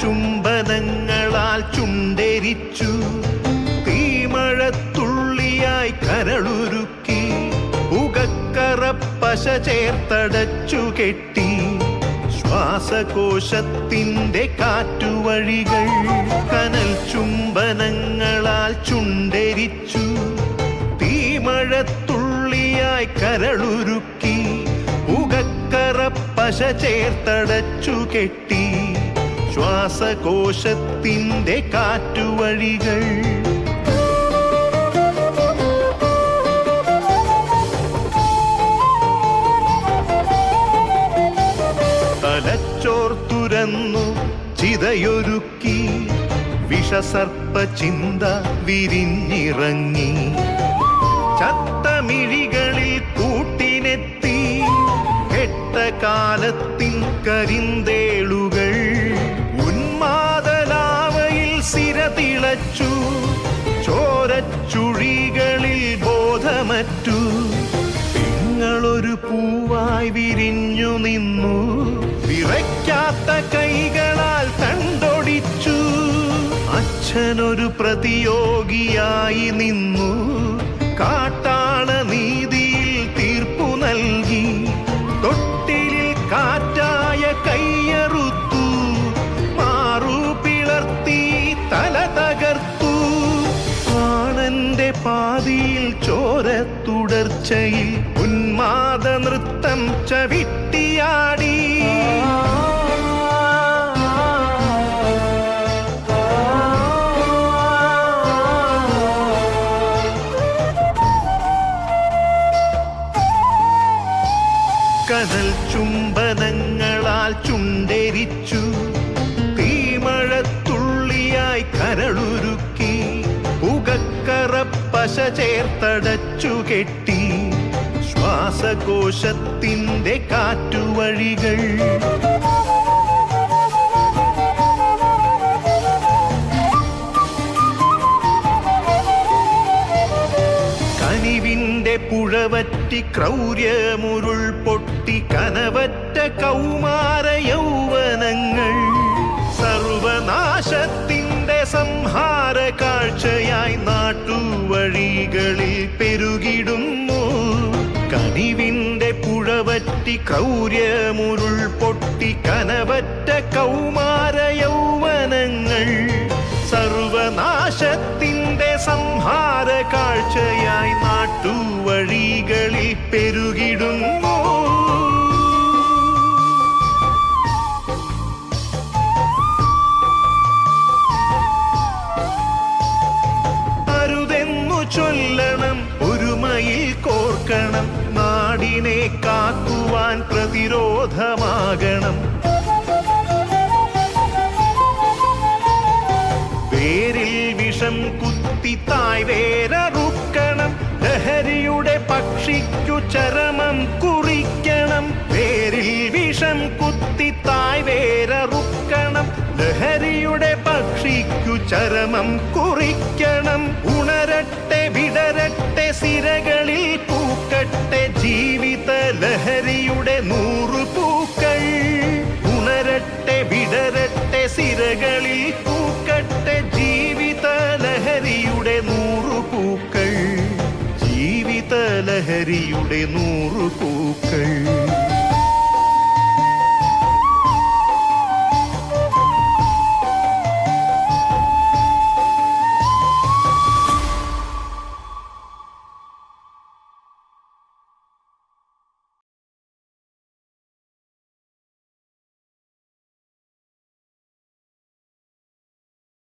ചുംബനങ്ങളാൽ ചുണ്ടെരിച്ചു, തീമഴത്തുള്ളിയായി കരളുരുക്കി, പുകക്കറപ്പശ ചേർത്തടച്ചു കെട്ടി, ശ്വാസകോശത്തിൻ്റെ കാറ്റുവഴികൾ. കനൽ ചുംബനങ്ങളാൽ ചുണ്ടെരിച്ചു, തീമഴത്തുള്ളിയായി കരളുരുക്കി, പുകക്കറപ്പശ ചേർത്തടച്ചു കെട്ടി, ശ്വാസകോശത്തിൻ്റെ കാറ്റുവഴികൾ. തലച്ചോർത്തുരന്നു ചിതയൊരുക്കി, വിഷസർപ്പ ചിന്ത വിരിഞ്ഞിറങ്ങി, ചത്തമിഴികളിൽ കൂട്ടിനെത്തി, കെട്ട കാലത്തിൻ കരിന്തേളുകൾ. ഉന്മാദലാവയിൽ സിരതിളച്ചു, ചോരച്ചുഴികളിൽ ബോധമറ്റു, തിങ്ങളൊരു പൂവായി വിരിഞ്ഞു നിന്നു, വിറയ്ക്കാത്ത കൈകളാൽ തണ്ടൊടിച്ചു. അച്ഛനൊരു പ്രതിയോഗിയായി നിന്നു, കാട്ടാള നീതിയിൽ തീർപ്പു നൽകി, തൊട്ടിലിൽ കാറ്റായ കയ്യറുത്തു, മാറു പിളർത്തി തല തകർത്തു. പ്രാണന്റെ പാതിയിൽ ചോരത്തുടർച്ചയിൽ ഉന്മാദ നൃത്തം ചവിട്ടിയാടി. കനൽ ചുംബനങ്ങളാൽ ചുണ്ടെരിച്ചു, തീമഴത്തുള്ളിയായി കരളുരുക്കി, പുകക്കറപ്പശ ചേർത്തടച്ചു കെട്ടി, ശ്വാസകോശത്തിൻ്റെ കാറ്റുവഴികൾ. കനിവിൻ്റെ പുഴവറ്റി ക്രൗര്യമുരുൾ പൊട്ടി, കനവറ്റ കൗമാര യൗവനങ്ങൾ, സർവനാശത്തിൻ്റെ സംഹാര കാഴ്ചയായി നാട്ടുവഴികളിൽ പെരുകിടുന്നു. കനിവിൻ്റെ പുഴവറ്റി ക്രൗര്യമുരുൾ പൊട്ടി, കനവറ്റ കൗമാര യൗവനങ്ങൾ, സർവനാശത്തിൻ്റെ സംഹാര കാഴ്ചയായി നാട്ടുവഴികളിൽ പെരുകിടുന്നു. അരുതെന്നു ചൊല്ലണം, ഒരുമയിൽ കോർക്കണം, നാടിനെ കാക്കുവാൻ പ്രതിരോധമാകണം. വേരിൽ വിഷം കുത്തി തായ് വേരറുക്കണം, ലഹരിയുടെ പക്ഷിക്കു ചരമം കുറിക്കണം. വേരിൽ വിഷം കുത്തി തായ് വേരറുക്കണം, ലഹരിയുടെ പക്ഷിക്കു ചരമം കുറിക്കണം. ഉണരട്ടെ വിടരട്ടെ സിരകളിൽ പൂക്കട്ടെ, ജീവിത ലഹരിയുടെ 100 പൂക്കൾ. ഉണരട്ടെ വിടരട്ടെ സിരകളിൽ പൂക്കട്ടെ, ജീവിത ലഹരിയുടെ 100 പൂക്കൾ. ജീവിത ലഹരിയുടെ 100 പൂക്കൾ.